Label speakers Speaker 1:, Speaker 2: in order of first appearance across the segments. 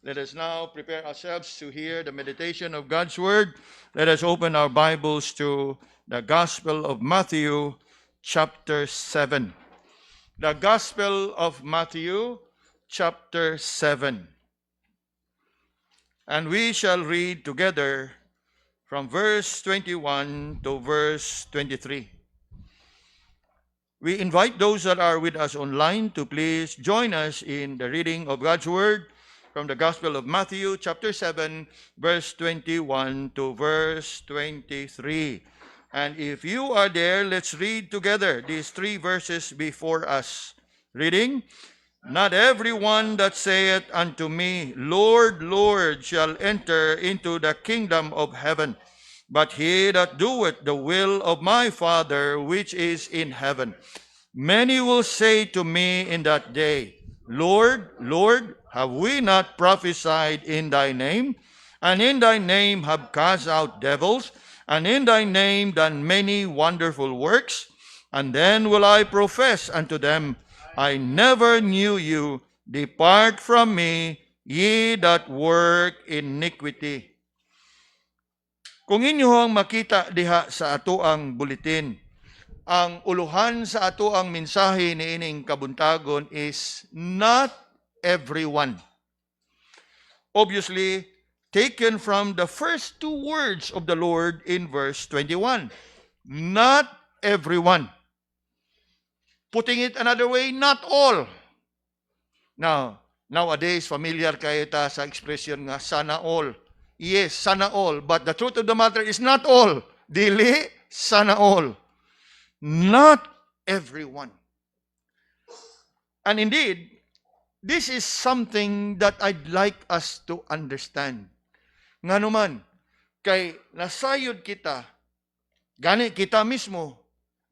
Speaker 1: Let us now prepare ourselves to hear the meditation of God's Word. Let us open our Bibles to the Gospel of Matthew, chapter 7. The Gospel of Matthew, chapter 7. And we shall read together from verse 21 to verse 23. We invite those that are with us online to please join us in the reading of God's Word from the Gospel of Matthew, chapter 7, verse 21 to verse 23. And if you are there, let's read together these three verses before us. Reading, "Not everyone that saith unto me, Lord, Lord, shall enter into the kingdom of heaven, but he that doeth the will of my Father which is in heaven. Many will say to me in that day, Lord, Lord, have we not prophesied in thy name? And in thy name have cast out devils? And in thy name done many wonderful works? And then will I profess unto them, I never knew you. Depart from me, ye that work iniquity." Kung inyo ang makita diha sa ato ang buletin, ang uluhan sa ato ang mensahe ni ining kabuntagon is not everyone. Obviously, taken from the first two words of the Lord in verse 21. Not everyone. Putting it another way, not all. Now, nowadays, familiar kayo ta sa expression nga, sana all. Yes, sana all. But the truth of the matter is not all. Dili, sana all. Not everyone. And indeed, this is something that I'd like us to understand. Nga naman, kay nasayod kita, gani kita mismo,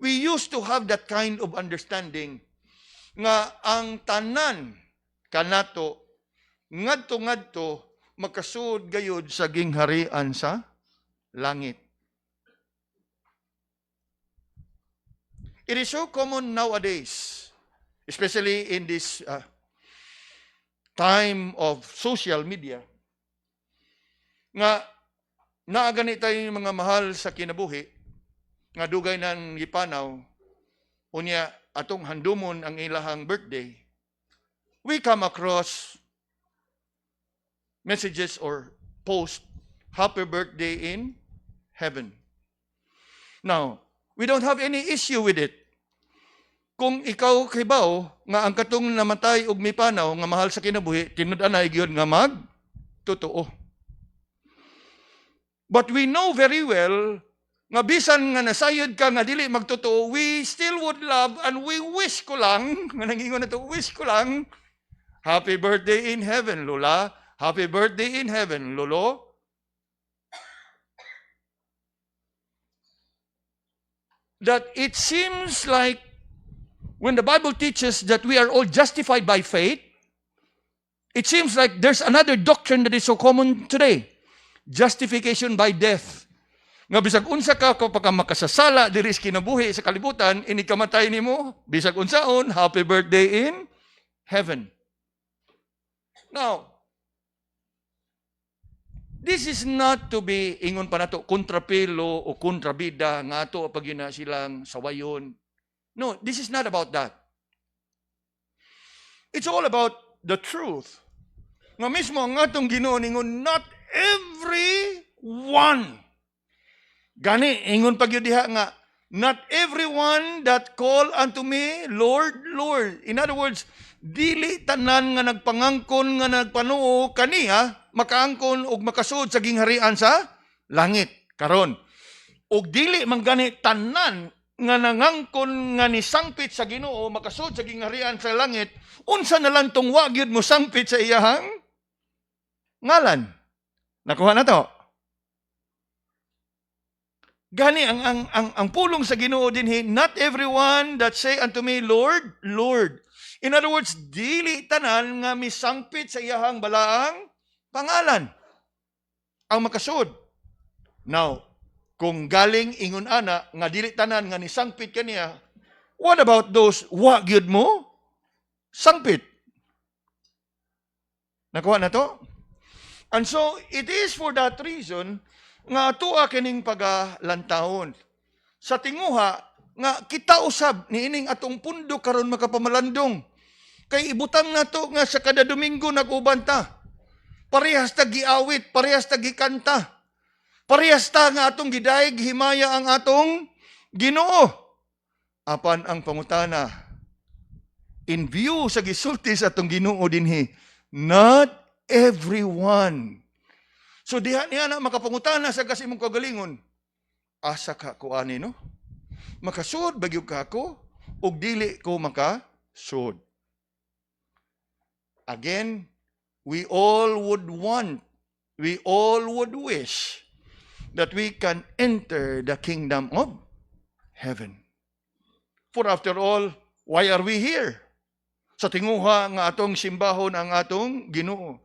Speaker 1: we used to have that kind of understanding nga ang tanan kanato ngadto-ngadto makasud gayud sa gingharian sa langit. It is so common nowadays, especially in this time of social media, nga naagani tayo yung mga mahal sa kinabuhi, nga dugay ng gipanaw, unya atong handumon ang ilahang birthday, we come across messages or post, happy birthday in heaven. Now, we don't have any issue with it. Kung ikaw kibaw, nga ang katong namatay og mipanaw, nga mahal sa kinabuhi, tinud-anay gyud nga totoo. But we know very well, nga bisan nga nasayod ka nga dili magtotoo, we still would love and we wish ko lang, nga nangingon na to, wish ko lang, happy birthday in heaven, Lola. Happy birthday in heaven, Lolo. That it seems like when the Bible teaches that we are all justified by faith, it seems like there's another doctrine that is so common today. Justification by death. Nga bisag unsa ka kapag makasasala diri sa kinabuhi sa kalibutan, ini kamatay nimo, bisag unsaon, happy birthday in heaven. Now, this is not to be, ingon pa nato, kontrapelo o kontrabida nga ato pag yun na silang sawayon. No, this is not about that. It's all about the truth. Nga mismo ang atong Ginoo ningon, not everyone. Gani, ingon pag yun diha nga, not everyone that call unto me, Lord, Lord. In other words, dili tanan nga nagpangangkon nga nagpanuo kaniya, makaangkon og makasud sa gingharian sa langit karon. Og dili man gani tanan nga nangangkon nga ni sangpit sa Ginoo makasud sa gingharian sa langit, unsa na lang tong wa gyud mo sangpit sa iyahang ngalan. Nakuha na to. Gani ang pulong sa Ginoo dinhi, not everyone that say unto me, Lord, Lord. In other words, dili tanan nga misangpit sa iyahang balaang pangalan ang makasud. Now, kung galing ingon ana nga dili tanan nga nisangpit kaniya, what about those wa gyud mo sangpit? Nakuha na to? And so, it is for that reason nga tuwa kining pagalantahon. Sa tinguha, nga kita usab niining atong pundo karon makapamalandong. Kay ibutang nato nga sa kada Domingo nag-uban ta. Parehas ta giawit, parehas ta gikanta. Parehas ta nga atong gidayeg himaya ang atong Ginoo. Apan ang pangutana, in view sa gisulti sa atong Ginoo dinhi, not everyone. So diha niya na makapangutana sa kasimong kagalingon, asa ka ko ani no? Makasud bagyog ka ako ug dili ko makasud. Again, we all would wish that we can enter the kingdom of heaven. For after all, why are we here? Sa tinguha nga atong simbahon ang atong Ginoo.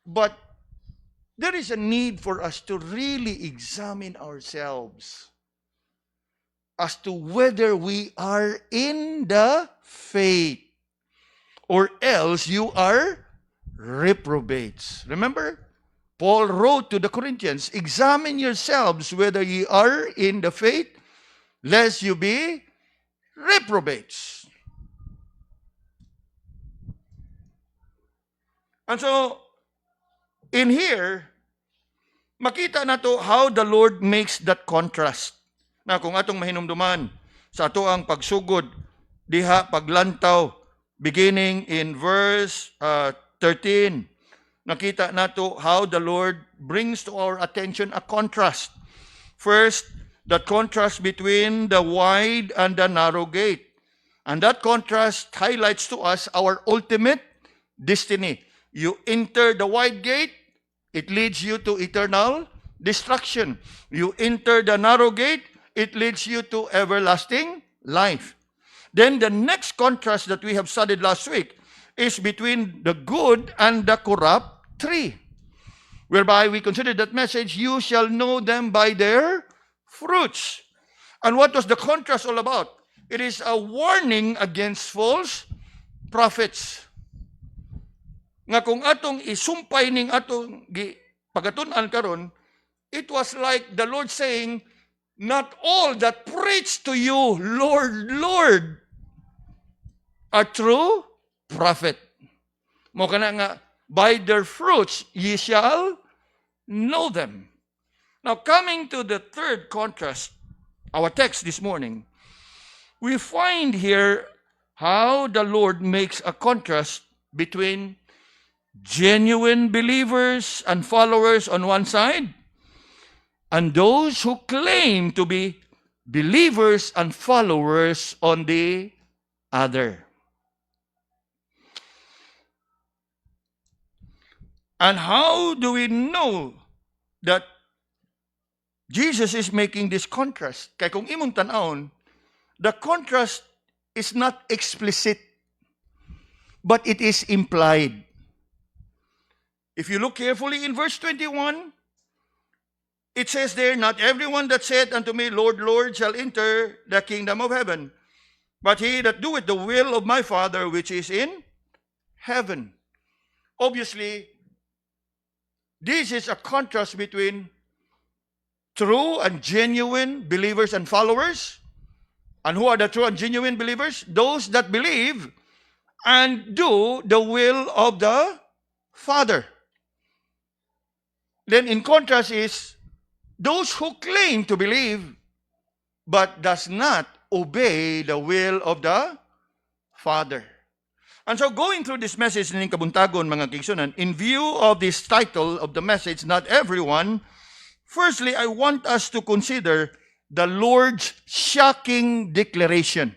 Speaker 1: But there is a need for us to really examine ourselves as to whether we are in the faith or else you are reprobates. Remember, Paul wrote to the Corinthians, examine yourselves whether ye are in the faith, lest you be reprobates. And so, in here, makita nato how the Lord makes that contrast. Na kung atong mahinumduman sa ato ang pagsugod, diha paglantaw, beginning in verse 13, nakita nato how the Lord brings to our attention a contrast. First, that contrast between the wide and the narrow gate. And that contrast highlights to us our ultimate destiny. You enter the wide gate, it leads you to eternal destruction. You enter the narrow gate, it leads you to everlasting life. Then the next contrast that we have studied last week is between the good and the corrupt tree, whereby we considered that message, you shall know them by their fruits. And what was the contrast all about? It is a warning against false prophets. Nga kung atong isumpay ning atong pagatun-an karon, it was like the Lord saying, not all that preach to you, Lord, Lord, are true prophet. Mo kana nga, by their fruits ye shall know them. Now, coming to the third contrast, our text this morning, we find here how the Lord makes a contrast between genuine believers and followers on one side, and those who claim to be believers and followers on the other. And how do we know that Jesus is making this contrast? Kaya kung imong tanawon, the contrast is not explicit, but it is implied. If you look carefully in verse 21, it says there, not everyone that saith unto me, Lord, Lord, shall enter the kingdom of heaven, but he that doeth the will of my Father which is in heaven. Obviously, this is a contrast between true and genuine believers and followers. And who are the true and genuine believers? Those that believe and do the will of the Father. Then in contrast is those who claim to believe but does not obey the will of the Father. And so going through this message ng kabuntagon mga kigsunan, in view of this title of the message, not everyone, firstly, I want us to consider the Lord's shocking declaration.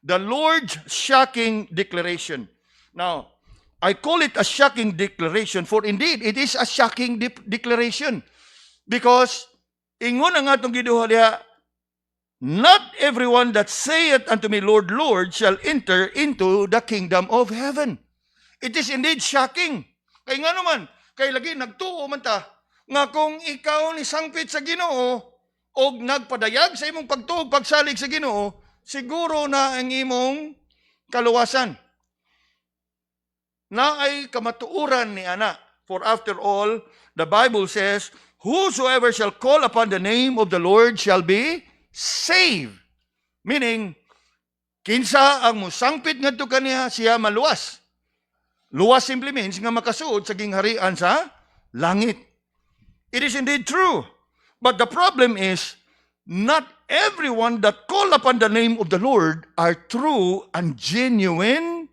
Speaker 1: The Lord's shocking declaration. Now, I call it a shocking declaration, for indeed, it is a shocking declaration. Because, ingon ang atong giduha diha, not everyone that saith unto me, Lord, Lord, shall enter into the kingdom of heaven. It is indeed shocking. Kaya nga naman, kay lagi nagtuo man ta, nga kung ikaw ni sangpit sa Ginoo, o nagpadayag sa imong pagtuog, pagsalig sa Ginoo, siguro na ang imong kaluwasan. Na ay kamatuuran ni ana. For after all, the Bible says, whosoever shall call upon the name of the Lord shall be saved. Meaning, kinsa ang musangpit ngadto kaniya, siya maluwas. Luwas simply means nga makasuod sa gingharian sa langit. It is indeed true. But the problem is, not everyone that call upon the name of the Lord are true and genuine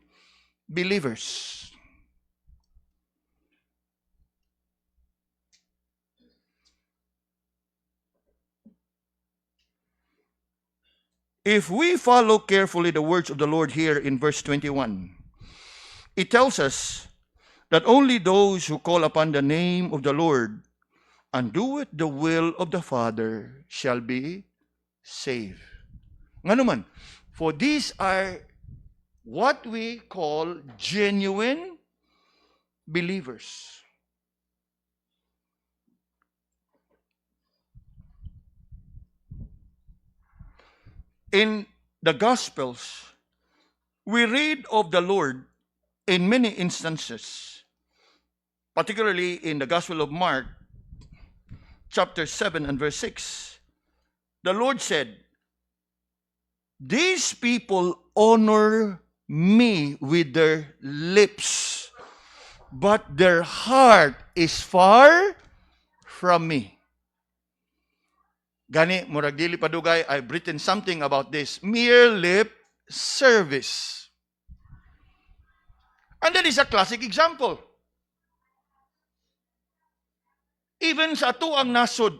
Speaker 1: believers. If we follow carefully the words of the Lord here in verse 21, it tells us that only those who call upon the name of the Lord and do it the will of the Father shall be saved. Nga naman, for these are what we call genuine believers. In the Gospels, we read of the Lord in many instances, particularly in the Gospel of Mark, chapter 7 and verse 6. The Lord said, "These people honor me with their lips, but their heart is far from me." Gani, murag dili padugay, I've written something about this. Mere lip service. And that is a classic example. Even sa atuang nasod,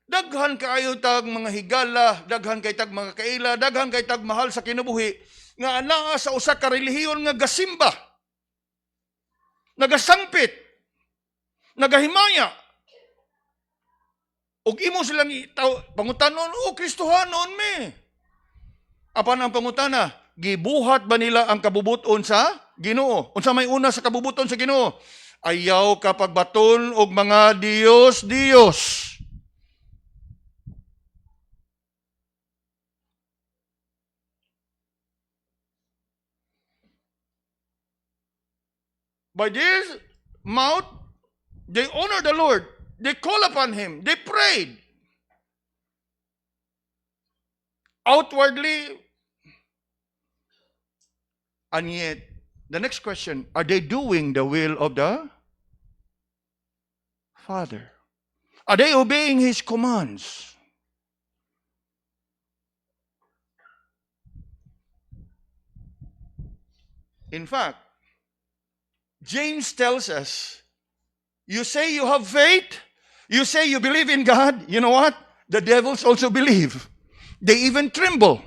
Speaker 1: daghan kaayo tag mga higala, daghan kay tag mga kaila, daghan kay tag mahal sa kinabuhi, nga anaa sa usa ka relihiyon nga gasimba, nagasangpit, nagahimaya, ug imo silang pangutanon, o Kristohanon me. Apan ang pangutana, gibuhat ba nila ang kabubuton sa Ginoo? Unsa may una sa kabubuton sa Ginoo? Ayaw ka pagbaton og mga Diyos. By this mouth, they honor the Lord. They call upon Him. They prayed. Outwardly, and yet, the next question, are they doing the will of the Father? Are they obeying His commands? In fact, James tells us, you say you have faith, you say you believe in God, you know what? The devils also believe. They even tremble.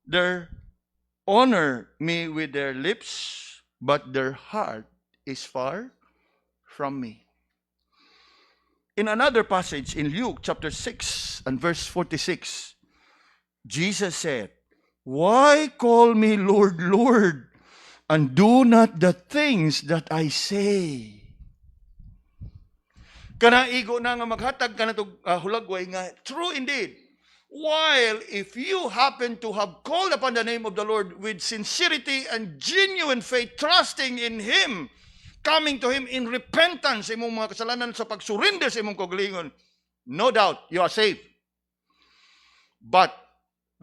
Speaker 1: They honor me with their lips, but their heart is far from me. In another passage in Luke chapter 6 and verse 46, Jesus said, "Why call me Lord, Lord, and do not the things that I say?" Kanaigo na nga maghatag ka na itong hulagway nga, true indeed. While if you happen to have called upon the name of the Lord with sincerity and genuine faith, trusting in Him, coming to Him in repentance sa imong mga kasalanan, sa pagsurrender sa imong kaugalingon, no doubt you are saved. But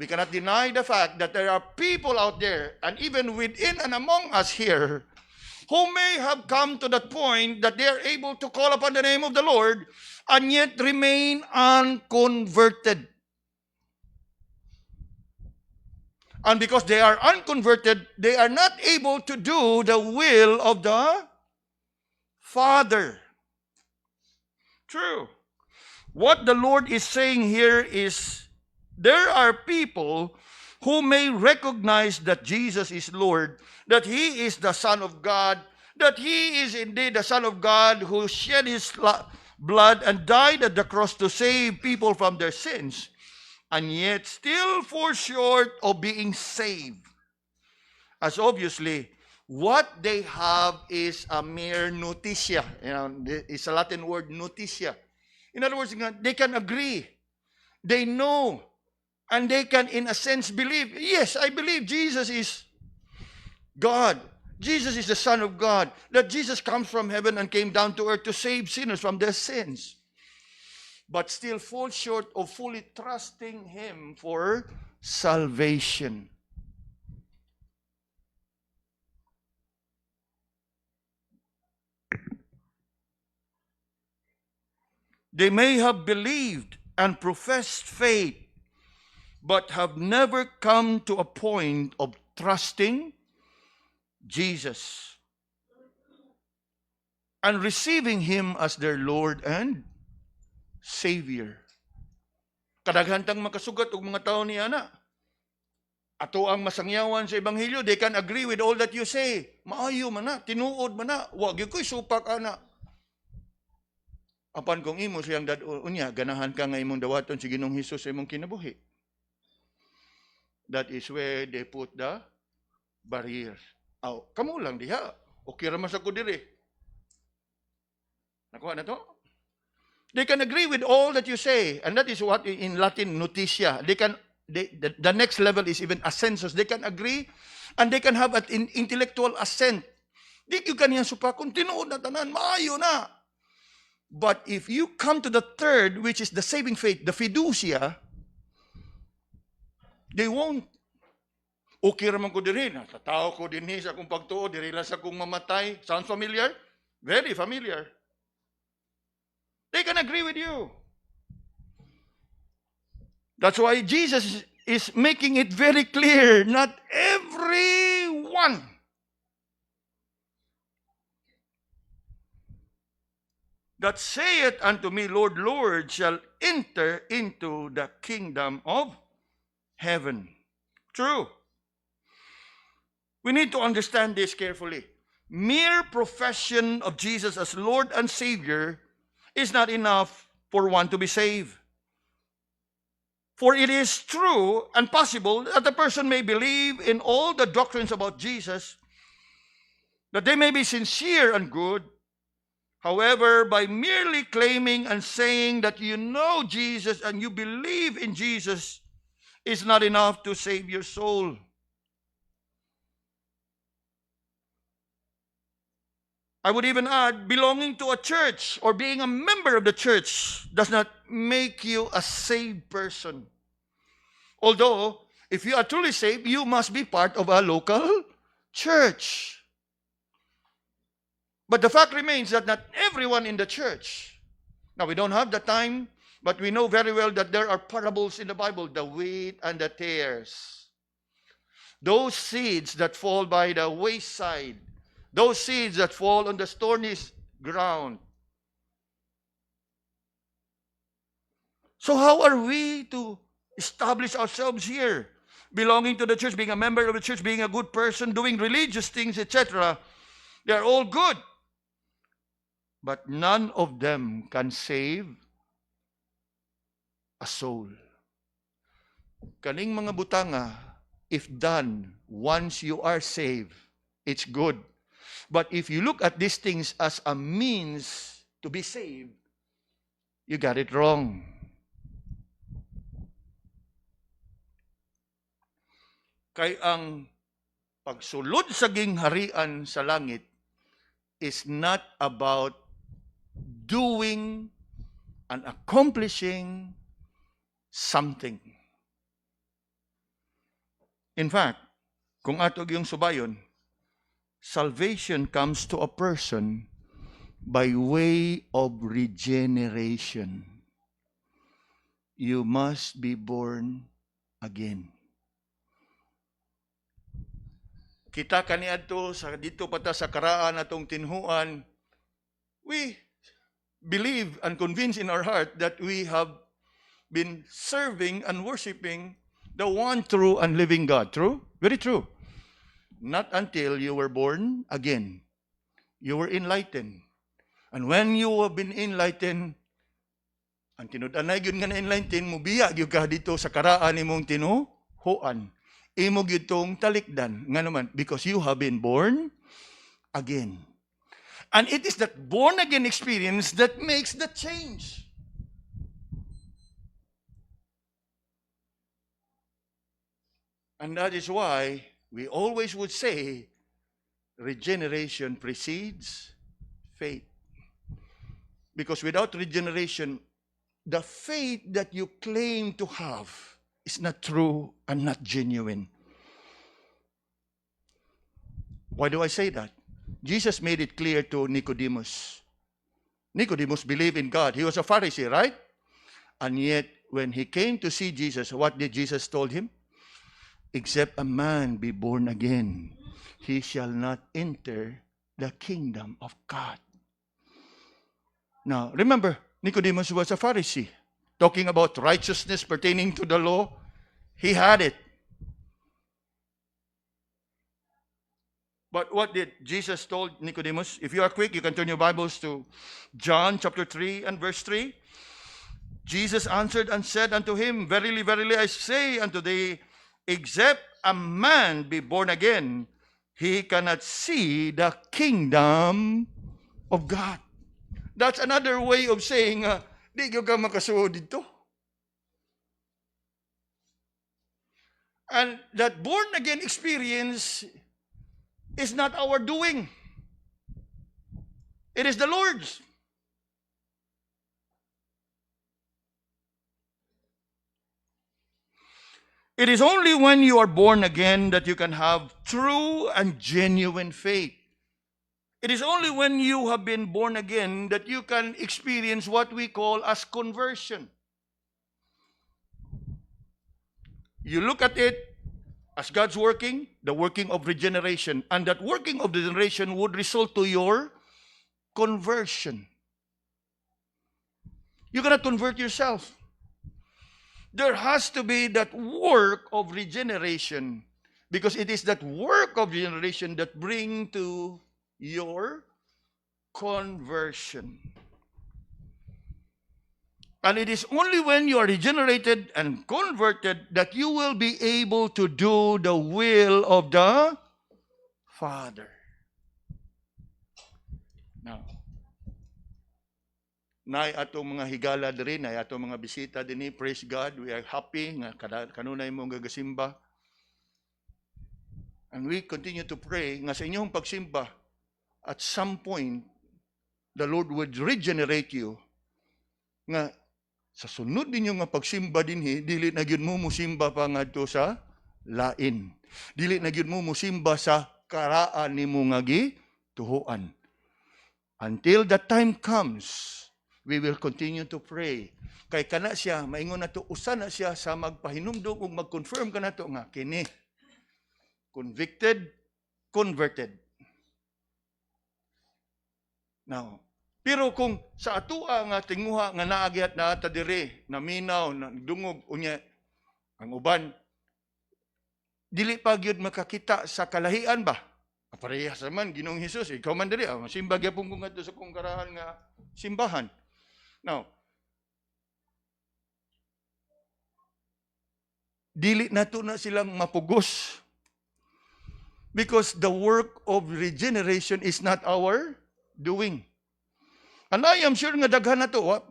Speaker 1: we cannot deny the fact that there are people out there, and even within and among us here, who may have come to that point that they are able to call upon the name of the Lord and yet remain unconverted. And because they are unconverted, they are not able to do the will of the Father. True. What the Lord is saying here is, there are people who may recognize that Jesus is Lord, that He is the Son of God, that He is indeed the Son of God who shed His blood and died at the cross to save people from their sins, and yet still fall short of being saved. As obviously, what they have is a mere noticia. It's a Latin word, noticia. In other words, they can agree. They know. And they can, in a sense, believe. Yes, I believe Jesus is God. Jesus is the Son of God. That Jesus comes from heaven and came down to earth to save sinners from their sins. But still fall short of fully trusting Him for salvation. They may have believed and professed faith, but have never come to a point of trusting Jesus and receiving Him as their Lord and Savior. Kadaghantang makasugat og mga tao niya na. Ato ang masangyawan sa Ebanghelyo, they can agree with all that you say. Maayo man na, tinuod man na, wag yung ko'y supak ana. Apan kung imo siyang unya, ganahan ka nga imong dawaton si Ginoong Hesus sa imong kinabuhi. That is where they put the barriers. Aw, kamo lang diha. Okay ra man sa ko diri. Nakuha na to? They can agree with all that you say, and that is what in Latin notitia. The next level is even assensus. They can agree, and they can have an intellectual assent. Di yung kaniyang supakon, tinuod na tanan, maayo na. But if you come to the third, which is the saving faith, the fiducia, they won't. Okay raman ko diri na, sa tao ko dinhi sa akong pagtuo, diri lang sa akong mamatay. Sounds familiar? Very familiar. They can agree with you. That's why Jesus is making it very clear, not everyone that saith unto me, Lord, Lord, shall enter into the kingdom of heaven. True. We need to understand this carefully. Mere profession of Jesus as Lord and Savior is not enough for one to be saved. For it is true and possible that a person may believe in all the doctrines about Jesus, that they may be sincere and good. However, by merely claiming and saying that you know Jesus and you believe in Jesus is not enough to save your soul. I would even add, belonging to a church or being a member of the church does not make you a saved person. Although, if you are truly saved, you must be part of a local church. But the fact remains that not everyone in the church. Now, we don't have the time, but we know very well that there are parables in the Bible, the wheat and the tares. Those seeds that fall by the wayside, those seeds that fall on the thorny ground. So how are we to establish ourselves here? Belonging to the church, being a member of the church, being a good person, doing religious things, etc. They are all good. But none of them can save a soul. Kaning mga butanga, if done, once you are saved, it's good. But if you look at these things as a means to be saved, you got it wrong. Kay ang pagsulod sa gingharian sa langit is not about doing and accomplishing something. In fact, kung atog yung subayon, salvation comes to a person by way of regeneration. You must be born again. Kita kaniadto sa dito pata sa karaan atong tinhuan, we believe and convinced in our heart that we have been serving and worshiping the one true and living God. True? Very true. Not until you were born again. You were enlightened. And when you have been enlightened, ang tinud-anay gyud nga na-enlighten mo, biya gyud ka dito sa karaan nimong tinuhuan. Imo gyud tong talikdan. Nga naman, because you have been born again. And it is that born-again experience that makes the change. And that is why we always would say regeneration precedes faith. Because without regeneration, the faith that you claim to have is not true and not genuine. Why do I say that? Jesus made it clear to Nicodemus. Nicodemus believed in God. He was a Pharisee, right? And yet, when he came to see Jesus, what did Jesus told him? Except a man be born again, he shall not enter the kingdom of God. Now, remember, Nicodemus was a Pharisee. Talking about righteousness pertaining to the law, he had it. But what did Jesus told Nicodemus? If you are quick, you can turn your Bibles to John chapter 3 and verse 3. Jesus answered and said unto him, Verily, verily, I say unto thee, except a man be born again, he cannot see the kingdom of God. That's another way of saying, di ka makasuod dito. And that born again experience is not our doing. It is the Lord's. It is only when you are born again that you can have true and genuine faith. It is only when you have been born again that you can experience what we call as conversion. You look at it as God's working, the working of regeneration, and that working of regeneration would result to your conversion. You cannot convert yourself. There has to be that work of regeneration, because it is that work of regeneration that brings to your conversion. And it is only when you are regenerated and converted that you will be able to do the will of the Father. Now, nay atong mga higala diri, nay atong mga bisita dinhi, praise God, we are happy nga kanunay mong gagasimba. And we continue to pray nga sa inyong pagsimba, at some point, the Lord would regenerate you nga sa sunod ninyo nga pagsimba dinhi, dili na gyud mo musimba pa ngadto sa lain. Dili na gyud mo musimba sa karaan nimo nga gituhuan. Until that time comes, we will continue to pray. Kay kana siya, maingon na to, usa na siya sa magpahinumdog ug mag-confirm ka na to nga, kini, convicted, converted. Now, pero kung sa atua nga tinguha nga naagyat na ata dire, naminaw, dungog, unya, ang uban, dili pa gyud makakita sa kalahian ba? Parehas naman, Ginoong Hesus, ikaw man diri, simba gyapon ko ngadto sa kong karahan nga simbahan. Now, dili nato na silang mapugos, because the work of regeneration is not our doing. And I am sure nga daghan na to,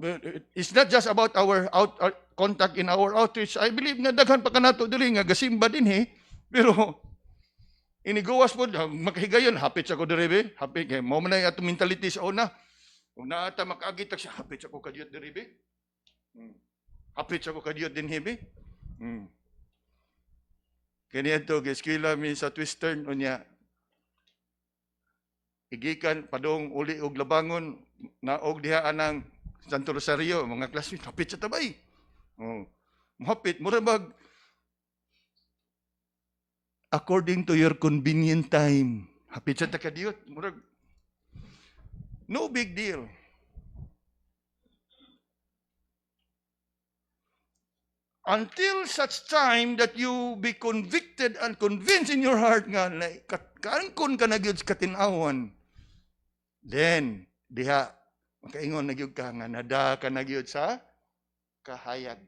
Speaker 1: it's not just about our contact in our outreach. I believe nga daghan pa kanato dili nga gasimba dinhi, pero inigawas po, makahigayon, hapit sa ko diribe, hapit, kaya mo man na ato mentality sa una. Kung naata makaagitag siya, hapit sa ko kadiyot diribe. Hapit sa ko kadiyot din hibi. Kaya ito, eskila mi sa Twistern, unya, igikan, padong uli og labangon, naog diha anang Santo Rosario, mga classmates, hapit sa tabay. Hapit, murabag, according to your convenient time. Hapit sa takadiyot, murag, no big deal. Until such time that you be convicted and convinced in your heart nga, kaangkon ka na gyud sa katinawan, then, diha, makaingon na gyud ka nga, nada ka na gyud sa kahayag.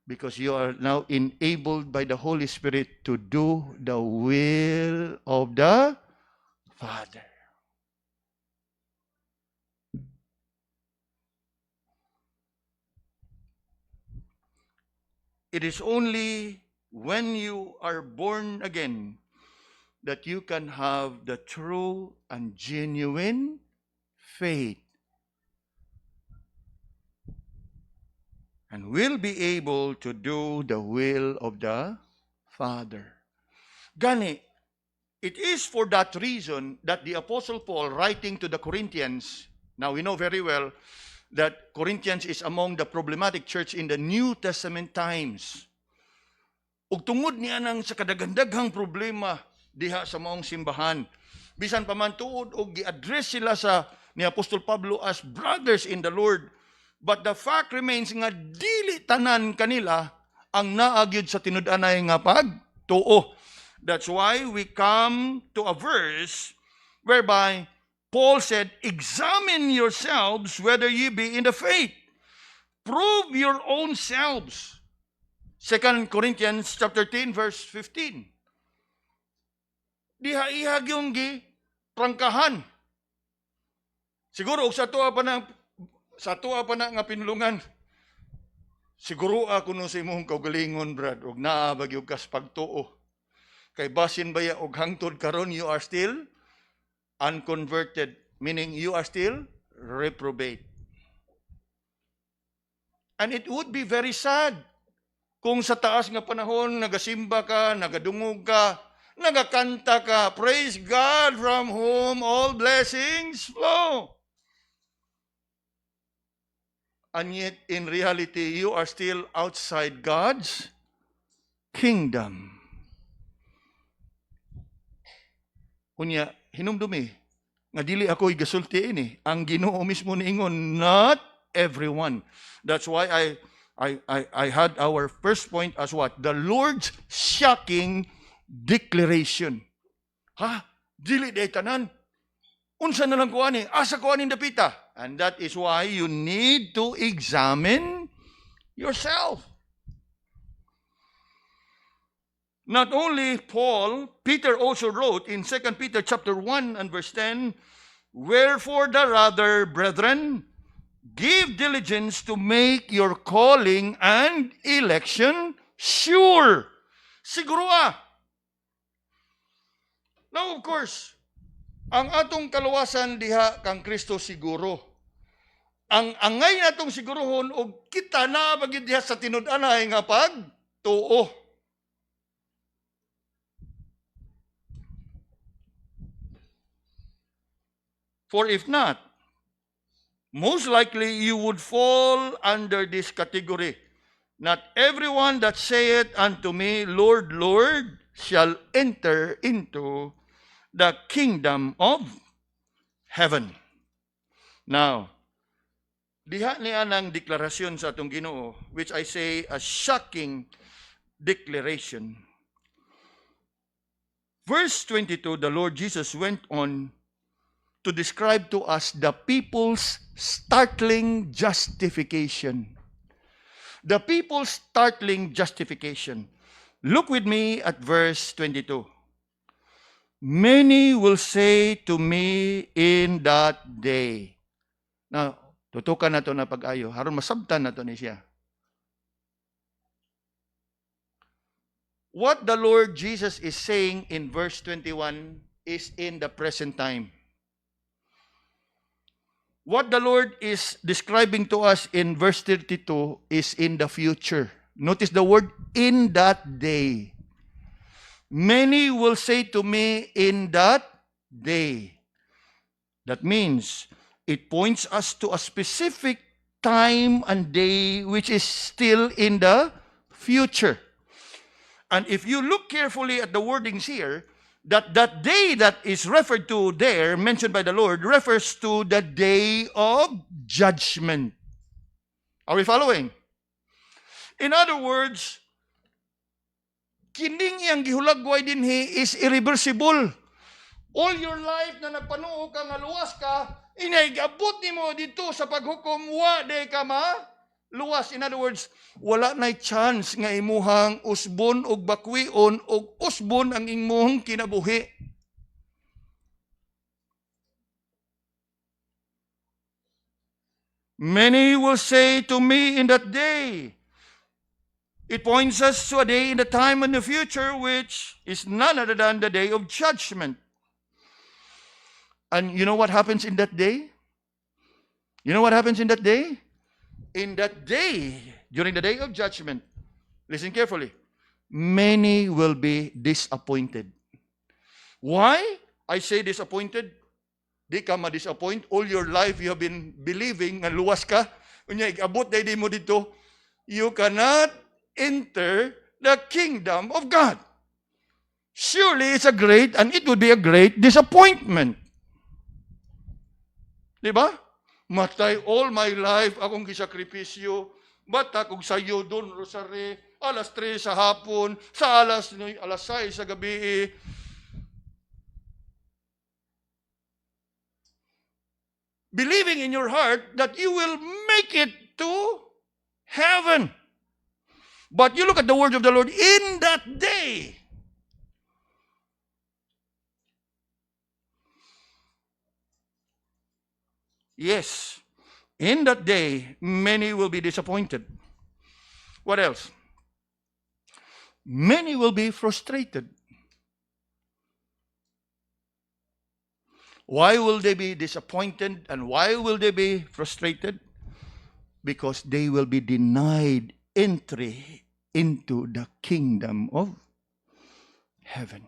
Speaker 1: Because you are now enabled by the Holy Spirit to do the will of the Father. it is only when you are born again that you can have the true and genuine faith and will be able to do the will of the Father. Gani, it is for that reason that the Apostle Paul, writing to the Corinthians, now we know very well that Corinthians is among the problematic church in the New Testament times. Ug tungod niya nang sa kadagandaghang problema diha sa maong simbahan. Bisan pa man tuod og gi-address sila sa ni Apostol Pablo as brothers in the Lord. But the fact remains nga dili tanan kanila ang naagyod sa tinud-anay nga pagtuo. That's why we come to a verse whereby Paul said, "Examine yourselves whether ye be in the faith. Prove your own selves." 2 Corinthians chapter 10 verse 15. Diha ihag yung prangkahan. Siguro og sa tuwa pa na nga pinulungan. Siguro ako no sa imong kaugalingon, brad, og naa bagyog kas pagtuo. Kay basin baya og hangtod karon you are still unconverted, meaning you are still reprobate. And it would be very sad kung sa taas nga panahon nagasimba ka, nagadungog ka, nagakanta ka, praise God from whom all blessings flow. And yet, in reality, you are still outside God's kingdom. Kunya, hinumdumi, nga dili ako igasulti ini. Ang Ginoo mismo niingon, not everyone. That's why I had our first point as what? The Lord's shocking declaration. Ha? Dili day tanan. Unsa na lang kuani? Asa kuanin dapita? And that is why you need to examine yourself. Not only Paul, Peter also wrote in 2 Peter chapter 1 and verse 10, "Wherefore the rather, brethren, give diligence to make your calling and election sure." Siguro Now, of course, ang atong kaluwasan diha kang Kristo siguro. Ang angay natong sigurohon og kita na bagid diha sa tinud-anay nga pagtuo. For if not, most likely you would fall under this category. Not everyone that saith unto me, Lord, Lord, shall enter into the kingdom of heaven. Now, diha niya ng deklarasyon sa atong Ginoo, which I say a shocking declaration. Verse 22, the Lord Jesus went on to describe to us the people's startling justification. The people's startling justification. Look with me at verse 22. Many will say to me in that day. Now, tutukan na to na pag-ayo. Haron masabtan na to ni siya. What the Lord Jesus is saying in verse 21 is in the present time. What the Lord is describing to us in verse 32 is in the future. Notice the word in that day. Many will say to me in that day. That means it points us to a specific time and day which is still in the future. And if you look carefully at the wordings here, that day that is referred to there, mentioned by the Lord, refers to the day of judgment. Are we following? In other words, kining iyang gihulagway dinhi is irreversible. All your life na nagpanuo ka nga luwas ka, inay-abot nimo dito sa paghukom, wa day ka luwas. In other words, wala na'y chance nga imuhang usbon o bakwion o usbon ang imong kinabuhi. Many will say to me in that day, It points us to a day in the time in the future which is none other than the day of judgment. And you know what happens in that day? You know what happens in that day? In that day, during the day of judgment, listen carefully, many will be disappointed. Why? I say disappointed. Di ka ma-disappoint. All your life you have been believing nga luwas ka. Unya, abot day di mo dito. You cannot enter the kingdom of God. Surely it's a great, and it would be a great disappointment. Di ba? Matay all my life, akong gisakripisyo. Bata kong sayo doon, rosary, alas 3 sa hapon, sa alas 6 sa gabi. Believing in your heart that you will make it to heaven. But you look at the word of the Lord in that day. Yes, in that day, many will be disappointed. What else? Many will be frustrated. Why will they be disappointed and why will they be frustrated? Because they will be denied entry into the kingdom of heaven.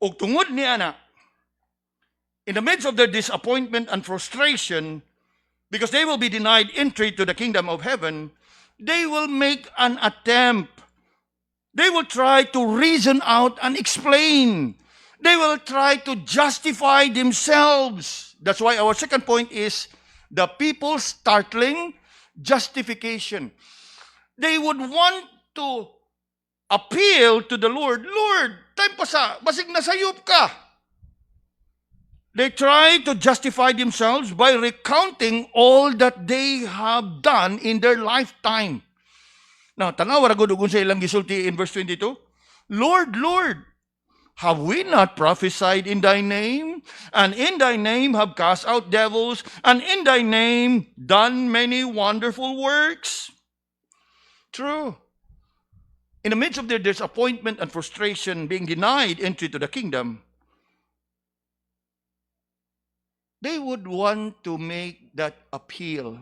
Speaker 1: Ug tungod ni ana, in the midst of their disappointment and frustration, because they will be denied entry to the kingdom of heaven, they will make an attempt. They will try to reason out and explain. They will try to justify themselves. That's why our second point is the people's startling justification. They would want to appeal to the Lord. Lord, time pa sa, basig nasayop ka. They try to justify themselves by recounting all that they have done in their lifetime. Now, tanaw ragod ugon sa ilang gisulti in verse 22. Lord, Lord, have we not prophesied in thy name? And in thy name have cast out devils? And in thy name done many wonderful works? True. In the midst of their disappointment and frustration, being denied entry to the kingdom, they would want to make that appeal.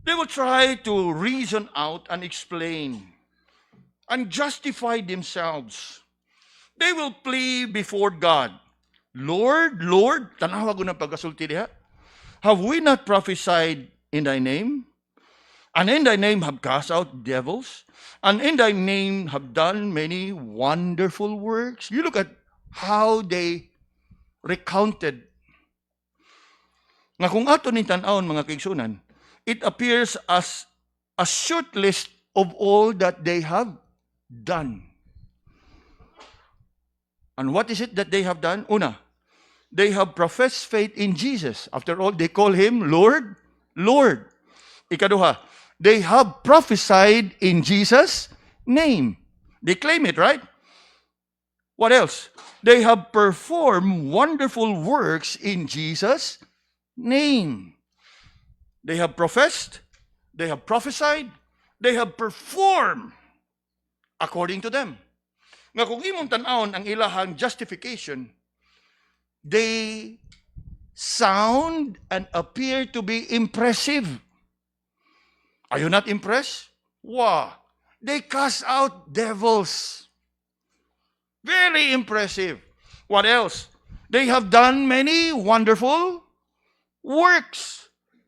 Speaker 1: They will try to reason out and explain and justify themselves. They will plead before God. Lord, Lord, tanawa ko ng pagkasulti diha. Have we not prophesied in thy name? And in thy name have cast out devils? And in thy name have done many wonderful works? You look at how they recounted. Nga kung ato ni tan-awon mga kaigsunan, it appears as a short list of all that they have done. And what is it that they have done? Una, they have professed faith in Jesus. After all, they call him Lord, Lord. Ikaduha, they have prophesied in Jesus' name. They claim it, right? What else? They have performed wonderful works in Jesus' name. They have professed, they have prophesied, they have performed according to them. Nga kung imong tan-awon ang ilahang justification, they sound and appear to be impressive. Are you not impressed? Wow! They cast out devils. Very impressive. What else? They have done many wonderful works.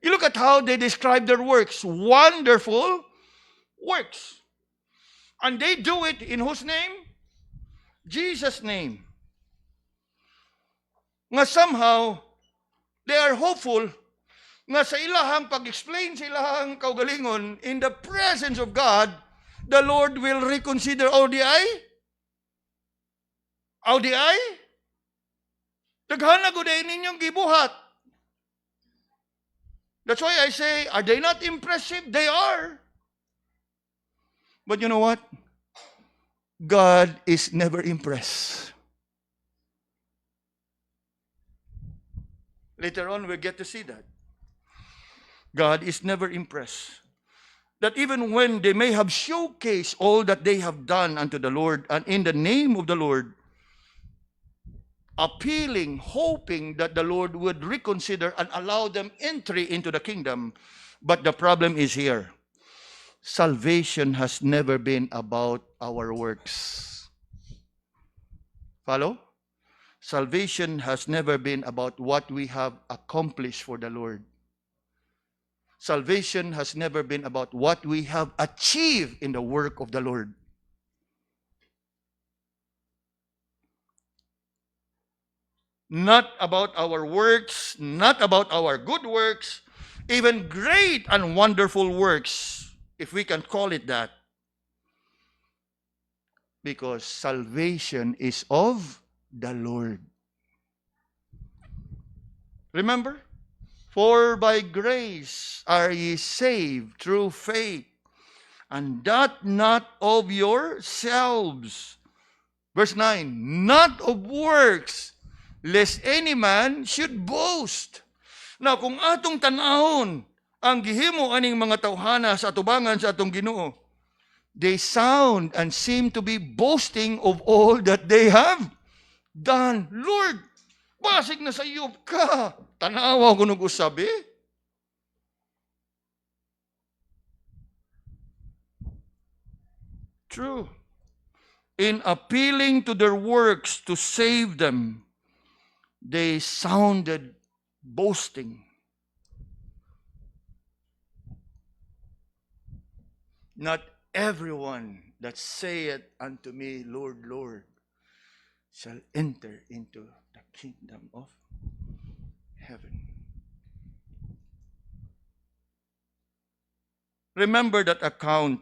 Speaker 1: You look at how they describe their works. Wonderful works. And they do it in whose name? Jesus' name. Nga somehow, they are hopeful nga sa ilahang pag-explain sa ilahang kaugalingon, in the presence of God, the Lord will reconsider ODI? ODI? Daghana gud ninyong gibuhat. That's why I say, are they not impressive? They are. But you know what? God is never impressed. Later on, we get to see that. God is never impressed. That even when they may have showcased all that they have done unto the Lord and in the name of the Lord, appealing, hoping that the Lord would reconsider and allow them entry into the kingdom. But the problem is here. Salvation has never been about our works. Follow? Salvation has never been about what we have accomplished for the Lord. Salvation has never been about what we have achieved in the work of the Lord. Not about our works, not about our good works, even great and wonderful works, if we can call it that. Because salvation is of the Lord. Remember? For by grace are ye saved through faith, and that not of yourselves. Verse 9, not of works, lest any man should boast. Now, kung atong tanahon, ang gihimo aning mga tawhana sa atubangan sa atong Ginoo, they sound and seem to be boasting of all that they have done. Lord, basig na sa iyo ka. Tanawa ko nung usabi. True. In appealing to their works to save them, they sounded boasting. Not everyone that saith unto me, Lord, Lord, shall enter into the kingdom of heaven. Remember that account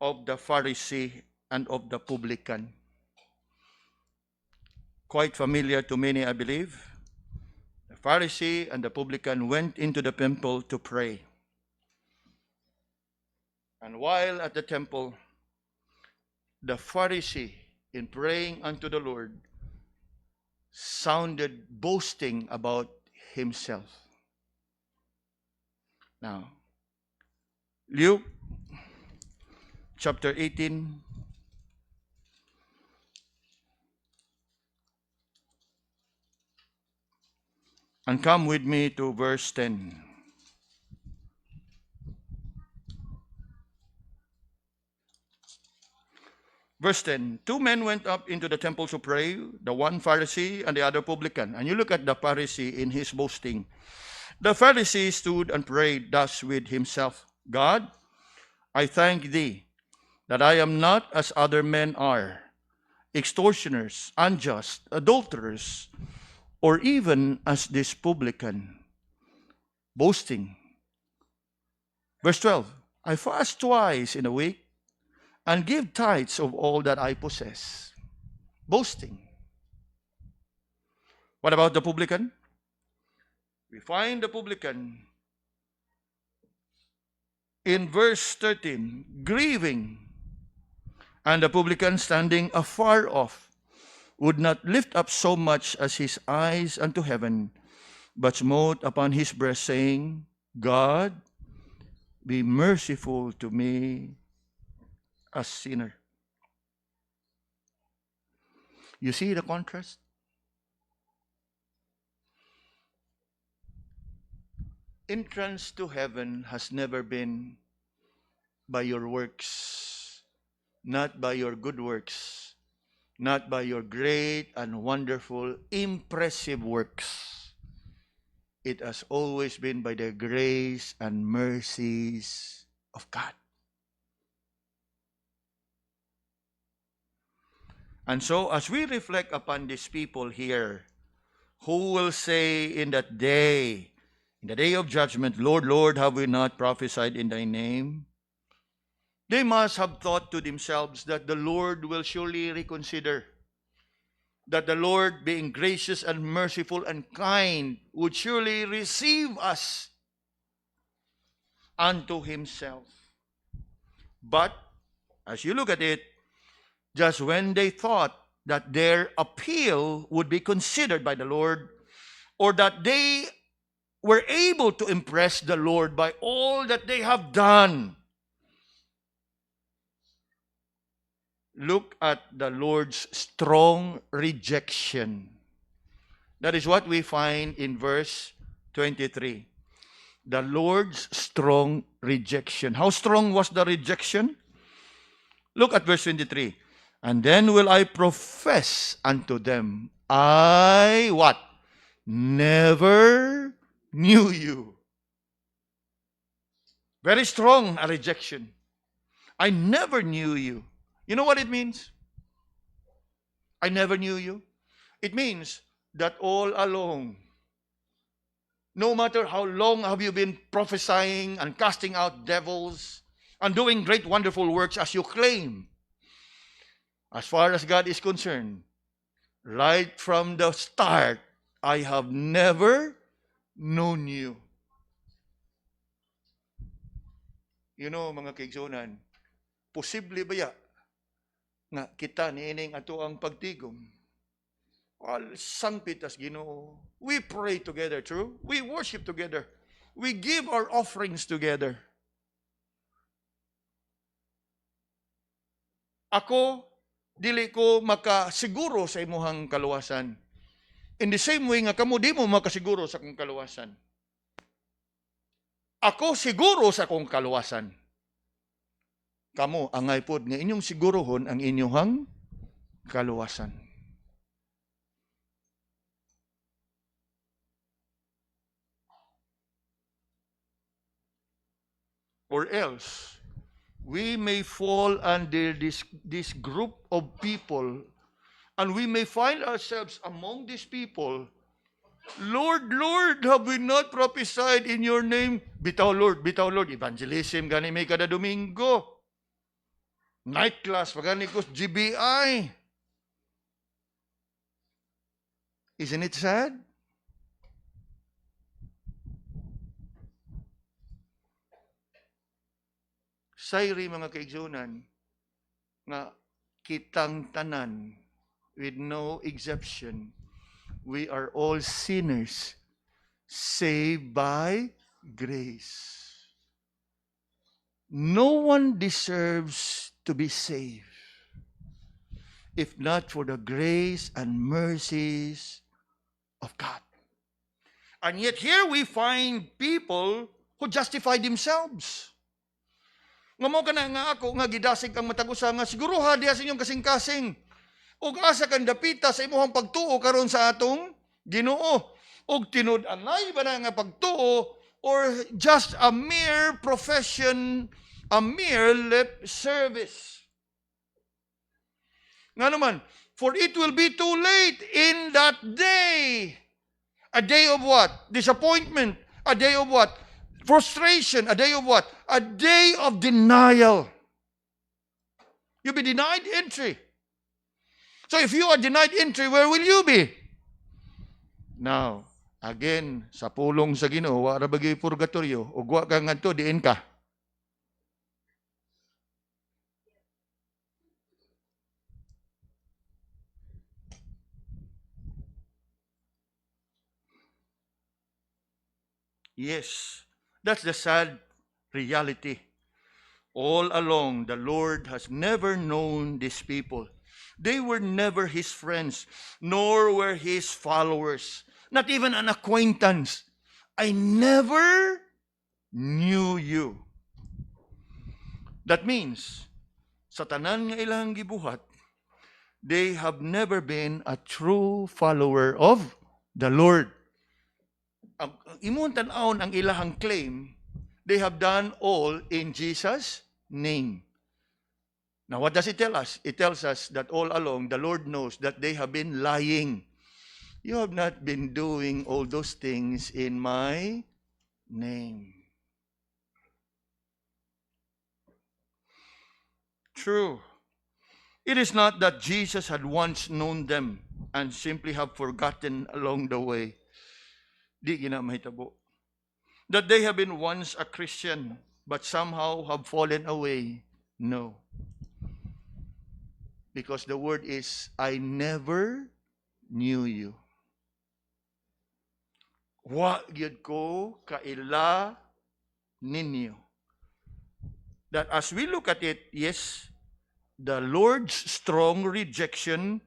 Speaker 1: of the Pharisee and of the publican. Quite familiar to many, I believe. The Pharisee and the publican went into the temple to pray. And while at the temple, the Pharisee, in praying unto the Lord, sounded boasting about himself. Now, Luke chapter 18, and come with me to verse 10. Verse 10, two men went up into the temple to pray, the one Pharisee and the other publican. And you look at the Pharisee in his boasting. The Pharisee stood and prayed thus with himself, God, I thank thee that I am not as other men are, extortioners, unjust, adulterers, or even as this publican, boasting. Verse 12, I fast twice in a week, and give tithes of all that I possess. Boasting. What about the publican? We find the publican in verse 13, grieving, and the publican standing afar off, would not lift up so much as his eyes unto heaven, but smote upon his breast, saying, God, be merciful to me, a sinner. You see the contrast? Entrance to heaven has never been by your works, not by your good works, not by your great and wonderful, impressive works. It has always been by the grace and mercies of God. And so, as we reflect upon these people here, who will say in that day, in the day of judgment, Lord, Lord, have we not prophesied in thy name? They must have thought to themselves that the Lord will surely reconsider, that the Lord, being gracious and merciful and kind, would surely receive us unto himself. But, as you look at it, just when they thought that their appeal would be considered by the Lord, or that they were able to impress the Lord by all that they have done. Look at the Lord's strong rejection. That is what we find in verse 23. The Lord's strong rejection. How strong was the rejection? Look at verse 23. And then will I profess unto them, I what? Never knew you. Very strong a rejection. I never knew you. You know what it means? I never knew you. It means that all along, no matter how long have you been prophesying and casting out devils and doing great wonderful works as you claim, as far as God is concerned, right from the start, I have never known you. You know, mga kaigsunan, posible ba ya nga kita niining ato ang pagtigom? Well, sangpit as Ginoo. We pray together, true? We worship together. We give our offerings together. Ako, dili ko makasiguro sa imuhang kaluwasan. In the same way nga kamo di mo makasiguro sa akong kaluwasan. Ako siguro sa akong kaluwasan. Kamo angay pod nga inyong sigurohon ang inyong kaluwasan. Or else, we may fall under this group of people, and we may find ourselves among these people. Lord, Lord, have we not prophesied in your name? Bitaw, Lord, evangelism gani may kada Domingo. Night class, pagani ko GBI. Isn't it sad? Sayri mga kaigsunan, nga kitang tanan, with no exception, we are all sinners, saved by grace. No one deserves to be saved if not for the grace and mercies of God. And yet here we find people who justify themselves. Nga mo ka na nga ako, nga gidasig kang matagusa, nga siguro ha, diya sa inyong kasing-kasing. O asa kang dapita sa imuhang pagtuo karon sa atong Ginoo. O tinud-anay ba na nga pagtuo, or just a mere profession, a mere lip service. Nga naman, for it will be too late in that day. A day of what? Disappointment. A day of what? Frustration. A day of what? A day of denial. You'll be denied entry. So if you are denied entry, where will you be? Now, again, sa pulong sa Ginoo, wala bagay purgatorio, ug wa ka ngadto diin ka. Yes, that's the sad reality. All along, the Lord has never known these people. They were never His friends, nor were His followers. Not even an acquaintance. I never knew you. That means, sa tanan nga ilang gibuhat, they have never been a true follower of the Lord. Imong tan-awon ang ilahang claim, they have done all in Jesus' name. Now, what does it tell us? It tells us that all along, the Lord knows that they have been lying. You have not been doing all those things in my name. True. It is not that Jesus had once known them and simply have forgotten along the way. Di gina mahitabo. That they have been once a Christian but somehow have fallen away. No. Because the word is, I never knew you. wa gyud ko kaila ninyo. That as we look at it, yes, the Lord's strong rejection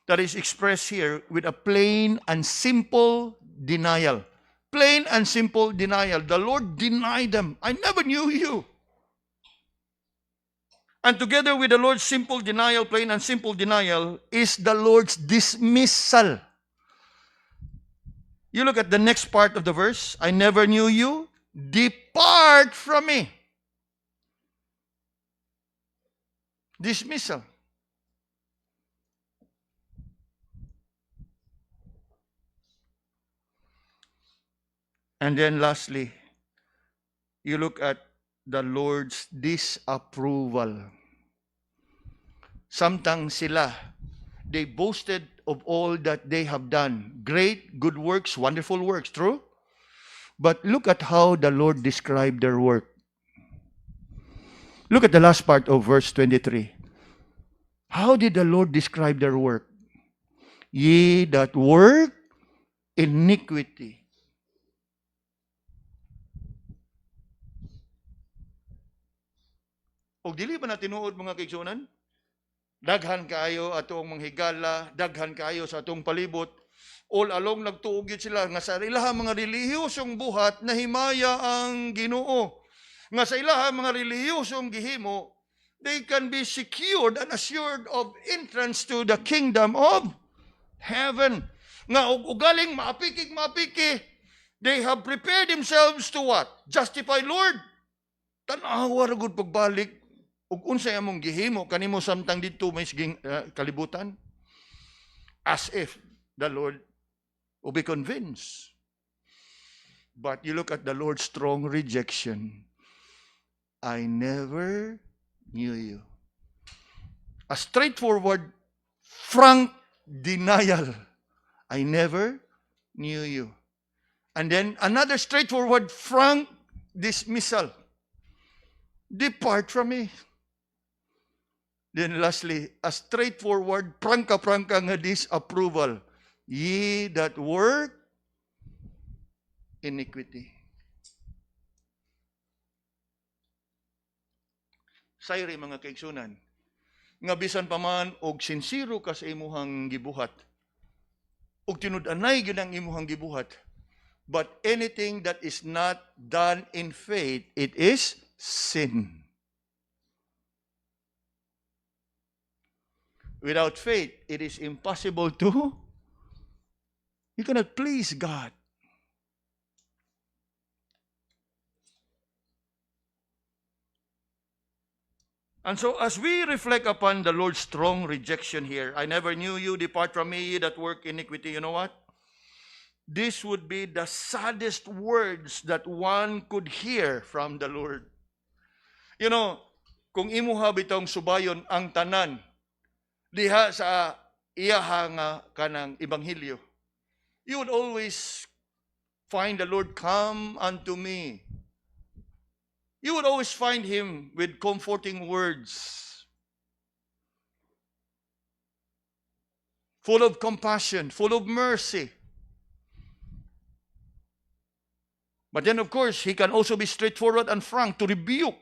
Speaker 1: that is expressed here with a plain and simple denial. Plain and simple denial. The Lord denied them. I never knew you. And together with the Lord's simple denial, plain and simple denial, is the Lord's dismissal. You look at the next part of the verse. I never knew you. Depart from me. Dismissal. And then lastly, you look at the Lord's disapproval. Samtang sila, they boasted of all that they have done. Great, good works, wonderful works, true? But look at how the Lord described their work. Look at the last part of verse 23. How did the Lord describe their work? Ye that work iniquity. O dili ba na tinuod mga kaigsunan? Daghan kaayo atong manghigala, daghan kaayo sa atong palibot. All along nagtuog yun sila nga sa ilahang mga relihiyosong buhat na himaya ang Ginoo. Nga sa ilahang mga relihiyosong gihimo, they can be secured and assured of entrance to the kingdom of heaven. Nga ugaling maapiki, they have prepared themselves to what? Justify, Lord. Tanawa ra gud pagbalik ug unsay among gihimo kanimo samtang didto may kalibutan, as if the Lord will be convinced. But you look at the Lord's strong rejection. I never knew you. A straightforward, frank denial. I never knew you. And then another straightforward, frank dismissal. Depart from me. Then lastly, a straightforward, prangka-prangka nga disapproval. Ye that work iniquity. Sayri mga kaigsunan, nga bisan pa man og sinsiro ka sa imuhang gibuhat, og tinud-anay gyud ang imuhang gibuhat, but anything that is not done in faith, it is sin. Without faith, it is impossible to, you cannot please God. And so as we reflect upon the Lord's strong rejection here, I never knew you, depart from me, ye that work iniquity, you know what? This would be the saddest words that one could hear from the Lord. You know, kung imuha bitong subayon ang tanan, diha sa iyaha nga kanang ebanghelyo, you would always find the Lord, come unto me. You would always find Him with comforting words, full of compassion, full of mercy. But then, of course, He can also be straightforward and frank to rebuke.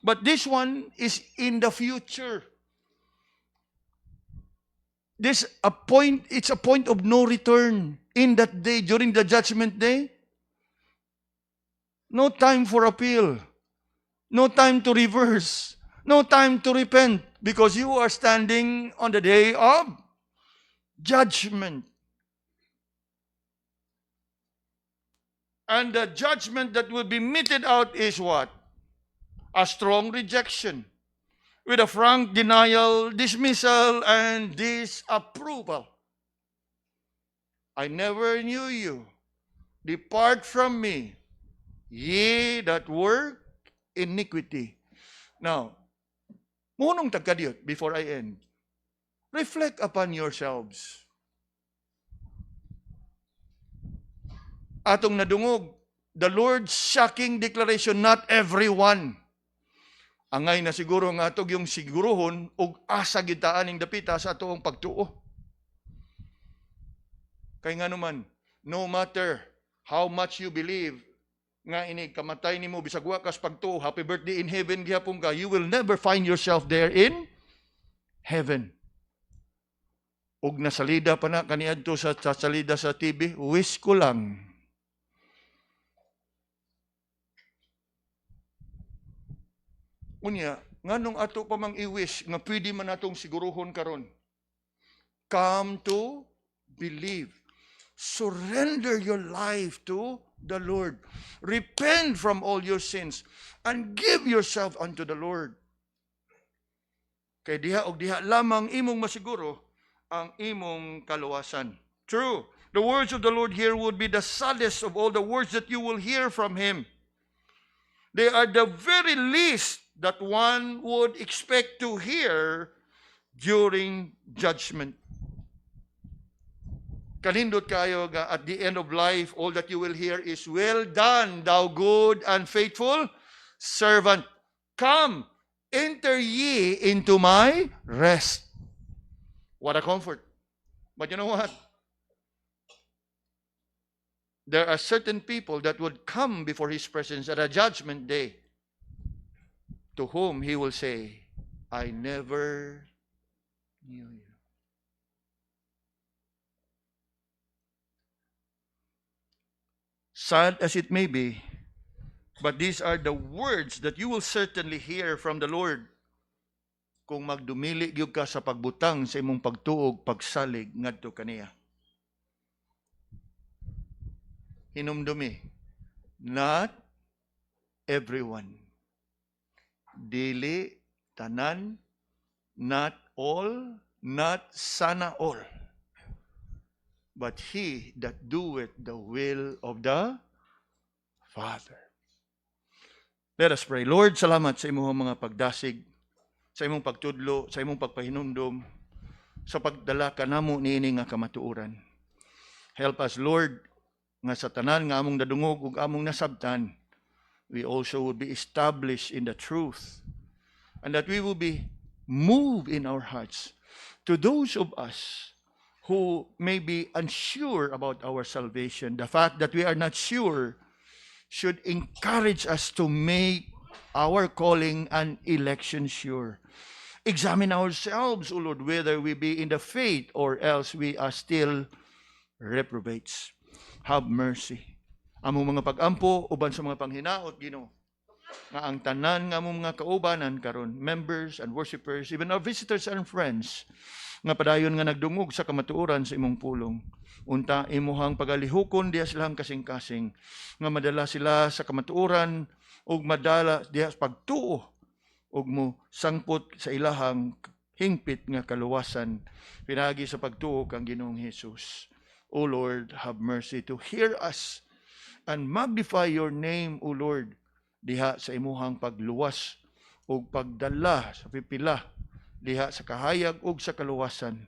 Speaker 1: But this one is in the future. It's a point of no return in that day, during the judgment day. No time for appeal. No time to reverse. No time to repent, because you are standing on the day of judgment. And the judgment that will be meted out is what? A strong rejection, with a frank denial, dismissal, and disapproval. I never knew you. Depart from me, ye that work iniquity. Now, munong tagkadiyot, before I end, reflect upon yourselves. Atong nadungog, the Lord's shocking declaration, not everyone. Angay na siguro nga atog yung siguruhon og asa gitaan ning dapita sa atoong pagtuo. Kay nga naman, No matter how much you believe, nga ini kamatay nimo bisag wa kas pagtuo, happy birthday in heaven gihapon ka, you will never find yourself there in heaven. Ug nasalida pa na kaniadto sa salida sa TV, wish ko lang. Unya, nganong ato pa mang i-wish nga pwede man natong siguruhon karon. Come to believe. Surrender your life to the Lord. Repent from all your sins and give yourself unto the Lord. Kay diha og diha lamang imong masiguro ang imong kaluwasan. True, the words of the Lord here would be the saddest of all the words that you will hear from Him. They are the very least that one would expect to hear during judgment. Kanindot kayo nga at the end of life, all that you will hear is, well done, thou good and faithful servant. Come, enter ye into my rest. What a comfort. But you know what? There are certain people that would come before His presence at a judgment day, to whom He will say, I never knew you. Sad as it may be, but these are the words that you will certainly hear from the Lord kung magdumili gyud ka sa pagbutang sa imong pagtuog, pagsalig ngadto kaniya. Hinumdumi, not everyone. Dili tanan, not all, not sana all. But he that doeth the will of the Father. Let us pray. Lord, salamat sa imong mga pagdasig, sa imong pagtudlo, sa imong pagpahinumdom, sa pagdala kanamo niini nga kamatuoran. Help us, Lord, nga sa tanan nga among nadungog ug among nasabtan, we also would be established in the truth, and that we will be moved in our hearts to those of us who may be unsure about our salvation. The fact that we are not sure should encourage us to make our calling and election sure. Examine ourselves, O Lord, whether we be in the faith or else we are still reprobates. Have mercy. Among mga pag-ampo, uban sa mga panghinaot, Ginoo, nga ang tanan nga among mga kaubanan karon, members and worshipers, even our visitors and friends, nga padayon nga nagdungog sa kamatuoran sa imong pulong. Unta imuhang pagalihukon diha silang kasing-kasing, nga madala sila sa kamatuoran ug madala diha sa pagtuo ug mo sangpot sa ilahang hingpit nga kaluwasan pinagi sa pagtuo kang Ginoong Hesus. O Lord, have mercy to hear us and magnify your name, O Lord, diha sa imuhang pagluwas ug pagdala sa pipila diha sa kahayag ug sa kaluwasan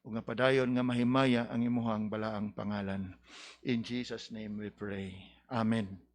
Speaker 1: ug nga padayon nga mahimaya ang imuhang balaang pangalan. In Jesus' name we pray. Amen.